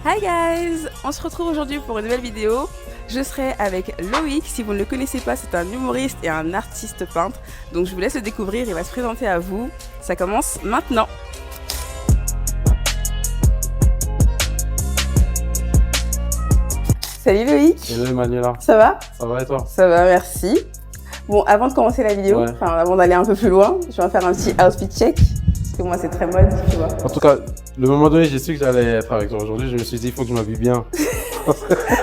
Hi guys! On se retrouve aujourd'hui pour une nouvelle vidéo. Je serai avec Loïc. Si vous ne le connaissez pas, c'est un humoriste et un artiste peintre. Donc je vous laisse le découvrir, il va se présenter à vous. Ça commence maintenant. Salut Loïc! Hello Emmanuela. Ça va? Ça va et toi? Ça va, merci. Bon, avant de commencer la vidéo, avant d'aller un peu plus loin, je vais faire un petit outfit check. Parce que moi, c'est très mode, tu vois. En tout cas, le moment donné, j'ai su que j'allais être avec toi aujourd'hui. Je me suis dit, il faut que je m'habille bien.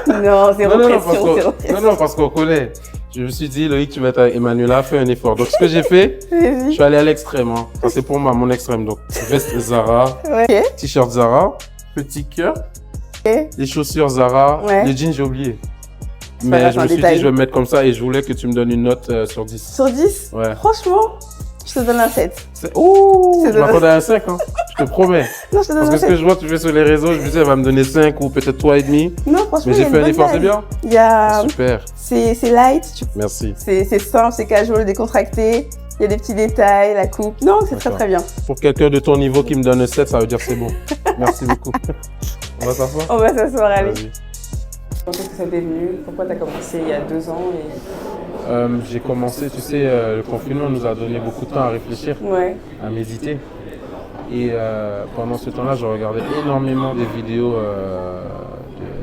Non, c'est repression. Non, parce qu'on connaît. Je me suis dit, Loïc, tu vas être avec Emmanuela, fais un effort. Donc, ce que j'ai fait, je suis allé à l'extrême. Hein. Ça, c'est pour moi, mon extrême. Donc, veste Zara, t-shirt Zara, petit cœur, les chaussures Zara, les jeans, j'ai oublié. Mais je me suis dit, je vais me mettre comme ça et je voulais que tu me donnes une note sur 10. Sur 10? Ouais. Franchement, je te donne un 7. Ouh, je m'attendais à un 5, hein. Je te promets. Non, je te donne Parce que ce que je vois, tu fais sur les réseaux, je me disais, elle va me donner 5 ou peut-être 3,5. Non, franchement, mais j'ai fait un effort, c'est bien? Il y a... Super. C'est light. Merci. C'est simple, c'est casual, décontracté. Il y a des petits détails, la coupe. Non, c'est très bien. Pour quelqu'un de ton niveau qui me donne 7, ça veut dire c'est bon. Merci beaucoup. On va s'asseoir? On va s'asseoir, allez. Quand est-ce que ça t'est venu? Pourquoi tu as commencé il y a 2 ans j'ai commencé, tu sais, le confinement nous a donné beaucoup de temps à réfléchir, à méditer. Et pendant ce temps-là, je regardais énormément des vidéos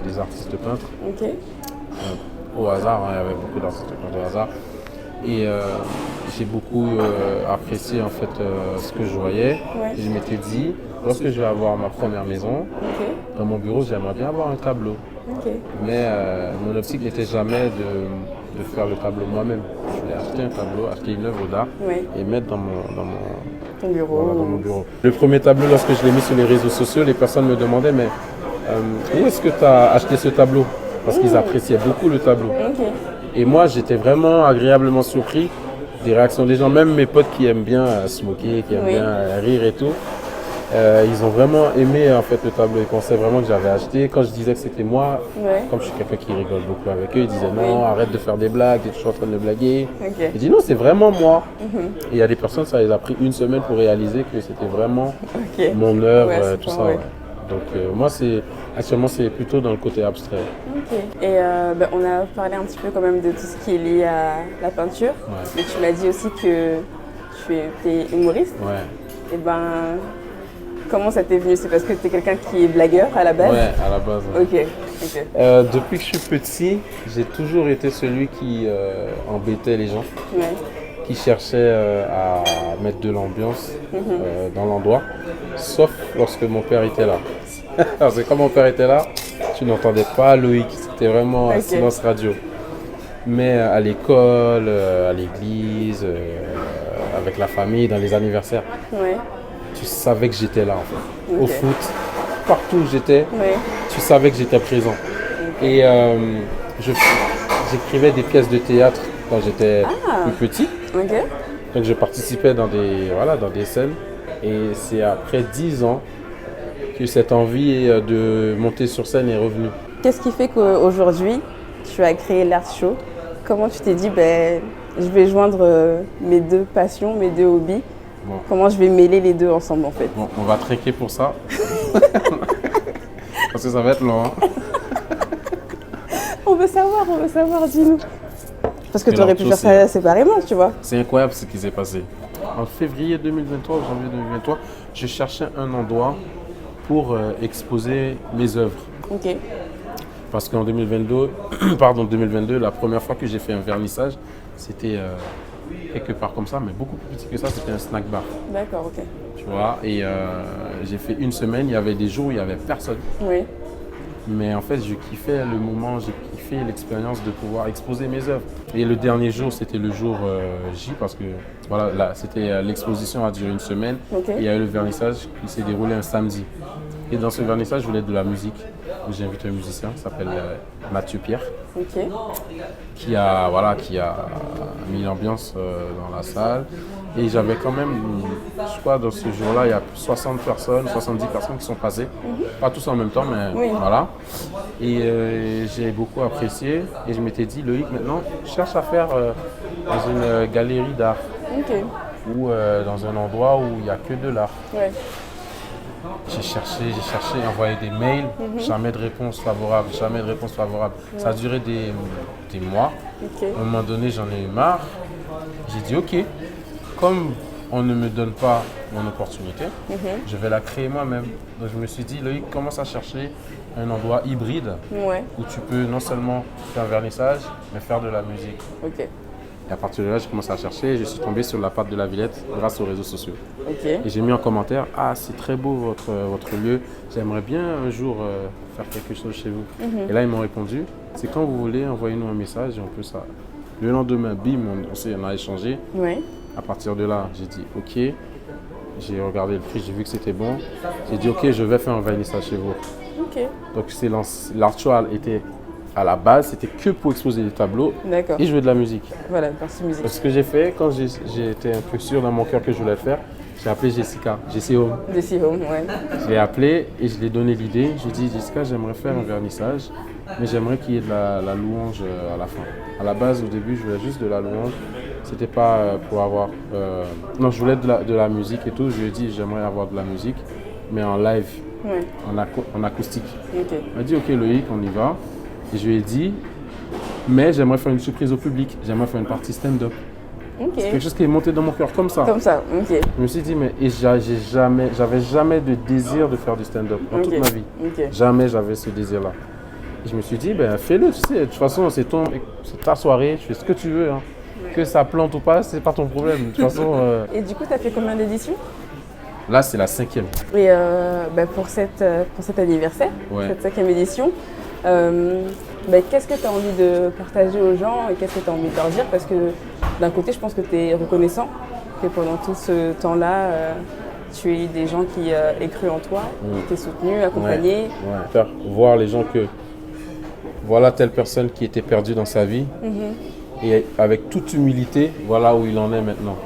des artistes peintres. Ok. Au hasard, hein, il y avait beaucoup d'artistes peintres au hasard. Et j'ai beaucoup apprécié en fait ce que je voyais. Et je m'étais dit, lorsque je vais avoir ma première maison, dans mon bureau, j'aimerais bien avoir un tableau. Mais mon optique n'était jamais de faire le tableau moi-même. Je voulais acheter un tableau, acheter une œuvre d'art et mettre dans mon bureau. Voilà, dans mon bureau. Le premier tableau, lorsque je l'ai mis sur les réseaux sociaux, les personnes me demandaient mais où est-ce que tu as acheté ce tableau? Parce qu'ils appréciaient beaucoup le tableau. Et moi, j'étais vraiment agréablement surpris des réactions des gens, même mes potes qui aiment bien se moquer, qui aiment bien rire et tout. Ils ont vraiment aimé en fait le tableau. Ils pensaient vraiment que j'avais acheté. Quand je disais que c'était moi, comme je suis quelqu'un qui rigole beaucoup avec eux, ils disaient non, arrête de faire des blagues, tu es toujours en train de blaguer. J'ai dit non, c'est vraiment moi. Et il y a des personnes, ça les a pris une semaine pour réaliser que c'était vraiment mon œuvre, tout ça. Donc moi, actuellement, c'est plutôt dans le côté abstrait. Et on a parlé un petit peu quand même de tout ce qui est lié à la peinture. Mais tu m'as dit aussi que tu étais humoriste. Et comment ça t'est venu? C'est parce que tu es quelqu'un qui est blagueur à la base? Ouais, à la base. Ok. Depuis que je suis petit, j'ai toujours été celui qui embêtait les gens, qui cherchait à mettre de l'ambiance dans l'endroit, sauf lorsque mon père était là. Parce que quand mon père était là, tu n'entendais pas Loïc, c'était vraiment un silence radio. Mais à l'école, à l'église, avec la famille, dans les anniversaires, tu savais que j'étais là en fait. Au foot, partout où j'étais, tu savais que j'étais présent. Et j'écrivais des pièces de théâtre quand j'étais plus petit. Donc je participais dans des scènes. Et c'est après 10 ans que cette envie de monter sur scène est revenue. Qu'est-ce qui fait qu'aujourd'hui, tu as créé l'Art Show? Comment tu t'es dit, je vais joindre mes deux passions, mes deux hobbies? Comment je vais mêler les deux ensemble en fait? Bon, on va traquer pour ça. Parce que ça va être long. Hein. On veut savoir, dis-nous. Parce que tu aurais pu faire ça séparément, tu vois. C'est incroyable ce qui s'est passé. En février 2023, ou janvier 2023, je cherchais un endroit pour exposer mes œuvres. Parce qu'en 2022, la première fois que j'ai fait un vernissage, c'était quelque part comme ça, mais beaucoup plus petit que ça, c'était un snack bar. D'accord, ok. Tu vois, et j'ai fait une semaine, il y avait des jours où il n'y avait personne. Mais en fait, je kiffais le moment, j'ai kiffé l'expérience de pouvoir exposer mes œuvres. Et le dernier jour, c'était le jour J, parce que voilà, l'exposition a duré une semaine. Et il y a eu le vernissage qui s'est déroulé un samedi. Et dans ce vernissage, je voulais de la musique. J'ai invité un musicien qui s'appelle Mathieu Pierre, qui a mis l'ambiance dans la salle. Et j'avais quand même, je crois, dans ce jour-là, il y a 60 personnes, 70 personnes qui sont passées. Pas tous en même temps, mais voilà. Et j'ai beaucoup apprécié. Et je m'étais dit, Loïc, maintenant, cherche à faire dans une galerie d'art. Ou dans un endroit où il n'y a que de l'art. J'ai cherché, envoyé des mails, jamais de réponse favorable. Ça a duré des mois. À un moment donné, j'en ai eu marre. J'ai dit ok, comme on ne me donne pas mon opportunité, je vais la créer moi-même. Donc je me suis dit, Loïc, commence à chercher un endroit hybride où tu peux non seulement faire un vernissage, mais faire de la musique. Et à partir de là, j'ai commencé à chercher et je suis tombé sur la patte de la Villette grâce aux réseaux sociaux. Et j'ai mis en commentaire, ah c'est très beau votre lieu, j'aimerais bien un jour faire quelque chose chez vous. Et là, ils m'ont répondu, c'est quand vous voulez, envoyez-nous un message et on peut ça. Le lendemain, bim, on a échangé. À partir de là, j'ai dit ok, j'ai regardé le prix, j'ai vu que c'était bon. J'ai dit ok, je vais faire un vernissage chez vous. Donc l'art show était à la base, c'était que pour exposer des tableaux et jouer de la musique. Voilà, partie musique. Donc, ce que j'ai fait, quand j'étais un peu sûr dans mon cœur que je voulais le faire, j'ai appelé Jessica, Jessie Home. Je l'ai appelée et je lui ai donné l'idée. J'ai dit, Jessica, j'aimerais faire un vernissage, mais j'aimerais qu'il y ait de la louange à la fin. À la base, au début, je voulais juste de la louange. C'était pas pour avoir... Non, je voulais de la musique et tout. Je lui ai dit, j'aimerais avoir de la musique, mais en live, en acoustique. Elle m'a dit, ok Loïc, on y va. Et je lui ai dit, mais j'aimerais faire une surprise au public, j'aimerais faire une partie stand-up. C'est quelque chose qui est monté dans mon cœur comme ça. Je me suis dit, mais j'avais jamais de désir de faire du stand-up dans toute ma vie. Jamais j'avais ce désir-là. Et je me suis dit, ben fais-le, tu sais, de toute façon, c'est ta soirée, tu fais ce que tu veux. Hein. Que ça plante ou pas, c'est pas ton problème. De toute façon, Et du coup, tu as fait combien d'éditions? Là, c'est la 5e. Et pour cet anniversaire, cette 5e édition, qu'est-ce que tu as envie de partager aux gens et qu'est-ce que tu as envie de leur dire? Parce que d'un côté, je pense que tu es reconnaissant que pendant tout ce temps-là, tu as eu des gens qui aient cru en toi, qui t'aient soutenu, accompagné. Faire voir les gens que voilà telle personne qui était perdue dans sa vie et avec toute humilité, voilà où il en est maintenant.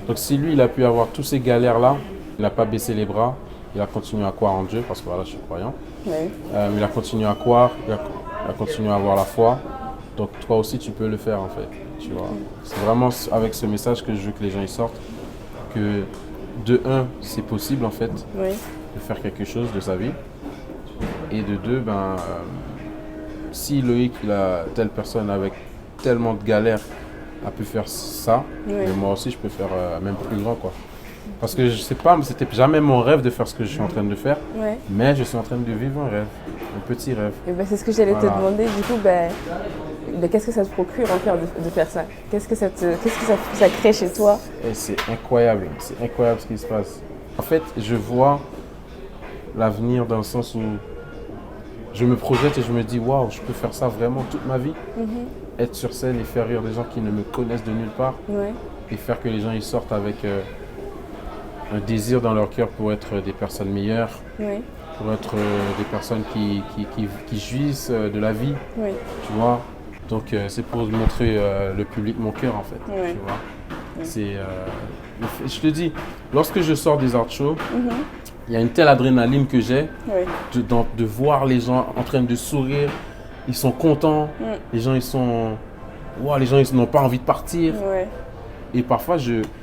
Donc si lui, il a pu avoir tous ces galères-là, il n'a pas baissé les bras, il a continué à croire en Dieu parce que voilà, je suis croyant. Il a continué à croire, il a continué à avoir la foi. Donc toi aussi, tu peux le faire en fait. Tu vois. C'est vraiment avec ce message que je veux que les gens y sortent. Que de un, c'est possible en fait de faire quelque chose de sa vie. Et de deux, si Loïc, telle personne avec tellement de galères a pu faire ça, mais moi aussi je peux faire même plus grand quoi. Parce que je sais pas, c'était jamais mon rêve de faire ce que je suis en train de faire, mais je suis en train de vivre un rêve, un petit rêve. Et c'est ce que j'allais te demander, du coup, qu'est-ce que ça te procure en faire de faire ça? Qu'est-ce que ça crée chez toi? Et c'est incroyable ce qui se passe. En fait, je vois l'avenir dans le sens où je me projette et je me dis, waouh, je peux faire ça vraiment toute ma vie. Être sur scène et faire rire des gens qui ne me connaissent de nulle part et faire que les gens ils sortent avec un désir dans leur cœur pour être des personnes meilleures, pour être des personnes qui jouissent de la vie, tu vois. Donc c'est pour montrer le public mon cœur en fait, tu vois. Je te dis, lorsque je sors des art shows, il y a une telle adrénaline que j'ai de voir les gens en train de sourire, ils sont contents, les gens ils n'ont pas envie de partir. Et parfois,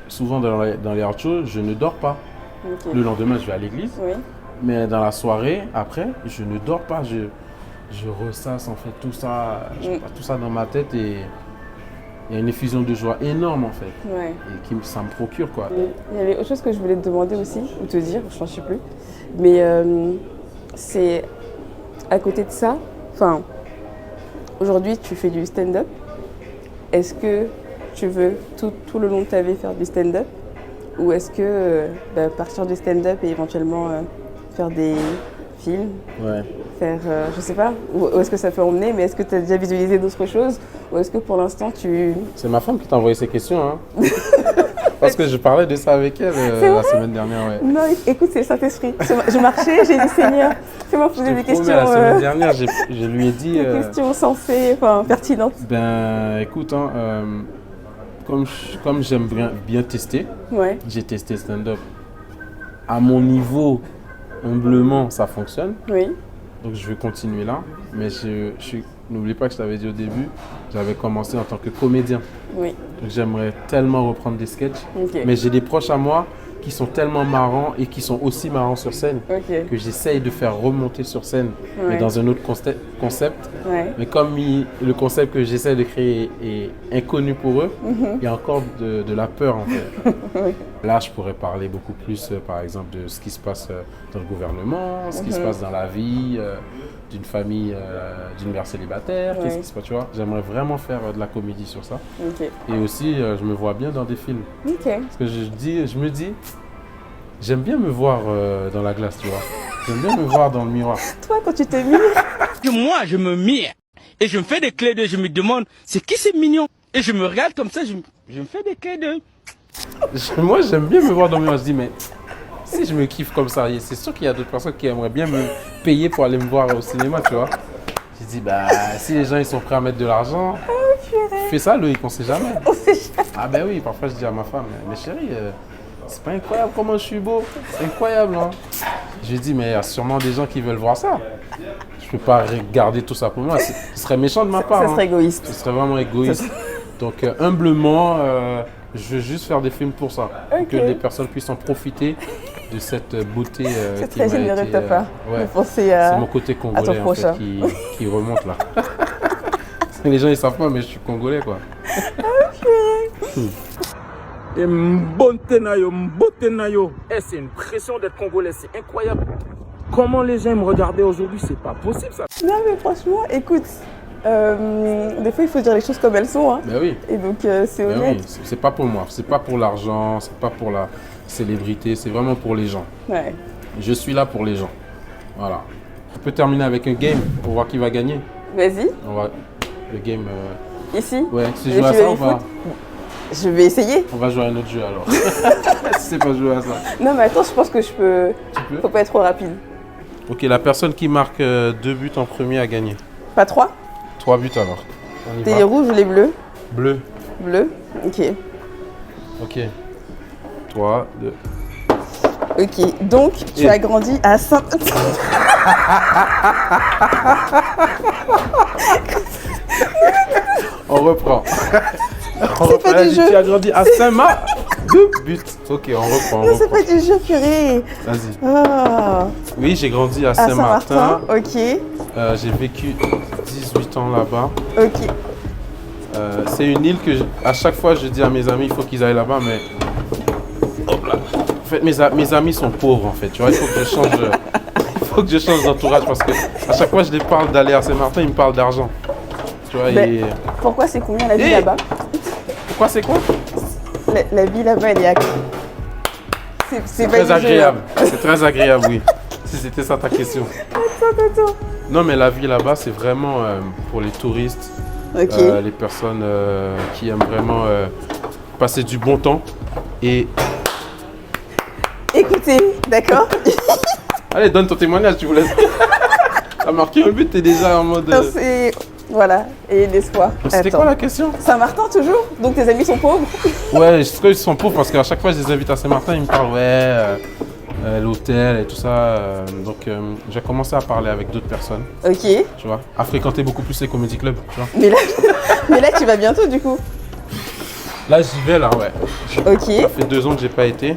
souvent dans les art shows, je ne dors pas. Le lendemain, je vais à l'église. Mais dans la soirée, après, je ne dors pas. Je ressasse en fait tout ça dans ma tête et il y a une effusion de joie énorme en fait. Et ça me procure quoi. Il y avait autre chose que je voulais te demander aussi, ou te dire, je ne sais plus. Mais c'est à côté de ça, aujourd'hui tu fais du stand-up. Est-ce que tu veux tout le long de ta vie faire du stand-up ou est-ce que partir du stand-up et éventuellement faire des films, faire, je sais pas, où est-ce que ça peut emmener, mais est-ce que tu as déjà visualisé d'autres choses ou est-ce que pour l'instant tu... C'est ma femme qui t'a envoyé ces questions, hein. Parce que je parlais de ça avec elle la semaine dernière. Non, écoute, c'est le Saint-Esprit. Je marchais, j'ai dit Seigneur, fais-moi poser des questions. La semaine dernière, je lui ai dit... Des questions sensées, pertinentes. Écoute, comme j'aime bien tester, j'ai testé stand-up. À mon niveau, humblement, ça fonctionne. Donc je vais continuer là. Mais n'oublie pas que je t'avais dit au début, j'avais commencé en tant que comédien. Donc j'aimerais tellement reprendre des sketchs. Mais j'ai des proches à moi qui sont tellement marrants et qui sont aussi marrants sur scène que j'essaye de faire remonter sur scène, mais dans un autre concept. Mais comme le concept que j'essaie de créer est inconnu pour eux, il y a encore de la peur en fait. Là, je pourrais parler beaucoup plus, par exemple, de ce qui se passe dans le gouvernement, ce qui se passe dans la vie d'une famille, d'une mère célibataire, qu'est-ce qui se passe, tu vois. J'aimerais vraiment faire de la comédie sur ça. Et aussi, je me vois bien dans des films. Parce que je me dis, j'aime bien me voir dans la glace, tu vois. J'aime bien me voir dans le miroir. Toi, quand tu t'es mis... Moi, je me mire et je me fais des clés d'œil, je me demande, c'est qui c'est mignon? Et je me regarde comme ça, je me fais des clés d'œil. Moi, j'aime bien me voir dans le miroir. Je dis, mais si je me kiffe comme ça, c'est sûr qu'il y a d'autres personnes qui aimeraient bien me payer pour aller me voir au cinéma, tu vois. Je dis, bah, si les gens ils sont prêts à mettre de l'argent, fais ça, Loïc, on sait jamais. Ah ben oui, parfois je dis à ma femme, mais chérie, c'est pas incroyable comment je suis beau, c'est incroyable, hein. Je lui dis, mais il y a sûrement des gens qui veulent voir ça. Je peux pas regarder tout ça pour moi, ce serait méchant de ma part. Ça serait égoïste. Ce serait vraiment égoïste. Donc humblement, je veux juste faire des films pour ça, que les personnes puissent en profiter de cette beauté c'est très généreux de ta part. C'est mon côté congolais en fait, qui remonte là. Les gens ils savent pas, mais je suis congolais quoi. Et Mbotenayo. C'est une pression d'être congolais, c'est incroyable. Comment les gens me regarder aujourd'hui, c'est pas possible ça. Non mais franchement, écoute, des fois il faut dire les choses comme elles sont. Hein. Ben oui. Et donc c'est honnête. Oui. C'est pas pour moi, c'est pas pour l'argent, c'est pas pour la célébrité, c'est vraiment pour les gens. Je suis là pour les gens. Voilà. On peut terminer avec un game pour voir qui va gagner. Vas-y. Le game. Ici? Ouais, si je joue à ça, on va. Je vais essayer. On va jouer à un autre jeu alors. Si c'est pas jouer à ça. Non mais attends, je pense que je peux. Tu peux? Faut pas être trop rapide. Ok, la personne qui marque 2 buts en premier a gagné. Pas 3? 3 buts alors. T'es les rouges ou les bleus? Bleu. Bleu? Ok. Ok. 3, 2. Ok, donc tu as grandi à Saint... On reprend. C'est pas du jeu. Tu as grandi à Saint-Marc. 2 buts. Ok, on reprend. Non, c'est pas du jeu, purée. Vas-y. Ah. Oui, j'ai grandi à Saint-Martin. Ok. J'ai vécu 18 ans là-bas. Ok. C'est une île que, à chaque fois, je dis à mes amis, il faut qu'ils aillent là-bas, mais... Hop là. En fait, mes amis sont pauvres, en fait. Tu vois, il faut que je change... Il faut que je change d'entourage parce que à chaque fois, je les parle d'aller à Saint-Martin, ils me parlent d'argent. Tu vois, Pourquoi c'est combien la vie là-bas? Pourquoi c'est quoi? La vie là-bas, elle est à... C'est très agréable. C'est très agréable, oui. Si c'était ça ta question. Attends. Non, mais la vie là-bas, c'est vraiment pour les touristes, les personnes qui aiment vraiment passer du bon temps. Et... Écoutez, d'accord. Allez, donne ton témoignage, tu voulais. T'as marqué un but, t'es déjà en mode... Voilà, et l'espoir. C'était quoi la question? Saint-Martin toujours? Donc tes amis sont pauvres? Ouais, je sais qu'ils sont pauvres parce qu'à chaque fois que je les invite à Saint-Martin, ils me parlent l'hôtel et tout ça. Donc j'ai commencé à parler avec d'autres personnes. Ok. Tu vois, à fréquenter beaucoup plus les comédie clubs, tu vois. Mais là tu vas bientôt du coup? Là j'y vais là, ouais. Ok. Ça fait 2 ans que j'ai pas été.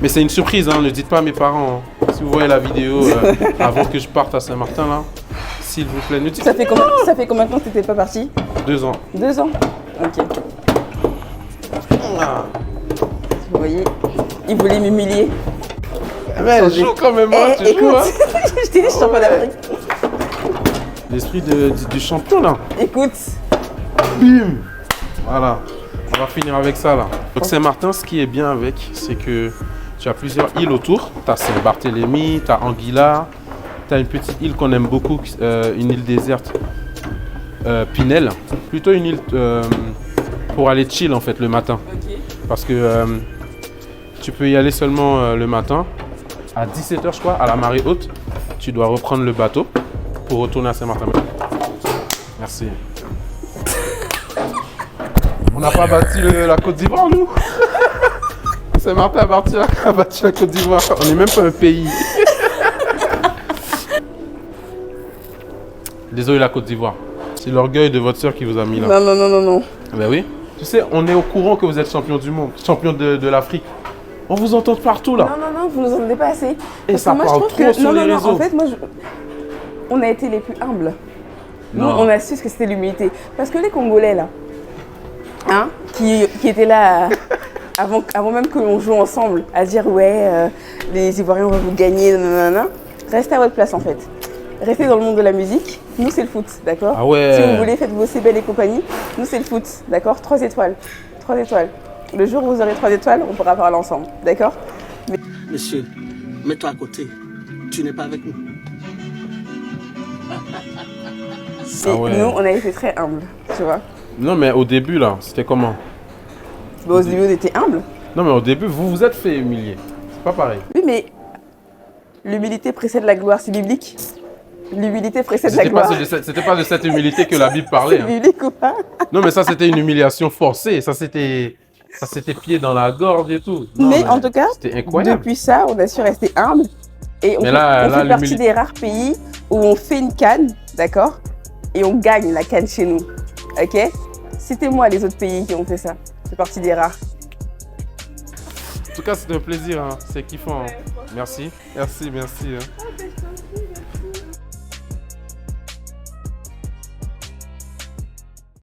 Mais c'est une surprise, hein, ne dites pas à mes parents. Hein. Si vous voyez la vidéo avant que je parte à Saint-Martin là, s'il vous plaît, ne dites pas. Ça fait combien de temps que t'étais pas parti? 2 ans. 2 ans? Ok. Vous voyez, il voulait m'humilier. Mais elle joue quand même, moi, tu joues, hein. Je t'ai dit, je suis champion d'Afrique. L'esprit du champion là. Écoute. Bim. Voilà. On va finir avec ça là. Donc Saint-Martin, ce qui est bien avec, c'est que tu as plusieurs îles autour. Tu as Saint-Barthélemy, tu as Anguilla, tu as une petite île qu'on aime beaucoup, une île déserte, Pinel. Plutôt une île pour aller chill en fait le matin. Okay. Parce que tu peux y aller seulement le matin. À 17h je crois, à la marée haute, tu dois reprendre le bateau pour retourner à Saint-Martin. Merci. On n'a pas bâti la Côte d'Ivoire, nous. Saint-Martin a bâti la Côte d'Ivoire. On n'est même pas un pays. Désolé, la Côte d'Ivoire. C'est l'orgueil de votre soeur qui vous a mis là. Non. Ben oui. Tu sais, on est au courant que vous êtes champion du monde, champion de l'Afrique. On vous entend partout là. Non, vous nous entendez pas assez. Et parce ça que moi, parle je trouve trop que sur les réseaux. En fait, on a été les plus humbles. Nous, Non. on a su ce que c'était l'humilité. Parce que les Congolais là, hein, qui étaient là avant même que l'on joue ensemble, à dire ouais, les Ivoiriens vont vous gagner, nanana, restez à votre place en fait. Restez dans le monde de la musique. Nous, c'est le foot, d'accord? Ah ouais. Si vous voulez, faites vos CBL et compagnie. Nous, c'est le foot, d'accord? 3 étoiles. 3 étoiles. Le jour où vous aurez 3 étoiles, on pourra parler ensemble, d'accord? Monsieur, mets-toi à côté. Tu n'es pas avec nous. Et nous, on a été très humbles, tu vois. Non, mais au début, là, c'était comment? Au début, on était humbles. Non, mais au début, vous vous êtes fait humilier. C'est pas pareil. Oui, mais l'humilité précède la gloire, c'est biblique. L'humilité précède la gloire. C'était pas de cette humilité que la Bible parlait. C'est Hein. biblique ou pas? Non, mais ça, c'était une humiliation forcée. Ça, c'était pied dans la gorge et tout. Non, mais en tout cas, c'était incroyable. depuis ça, on a su rester humble. Et on fait partie des rares pays où on fait une canne, d'accord? Et on gagne la canne chez nous. Ok? Citez-moi les autres pays qui ont fait ça. C'est partie des rares. En tout cas, c'était un plaisir. Hein. C'est kiffant. Hein. Merci. Merci. Hein.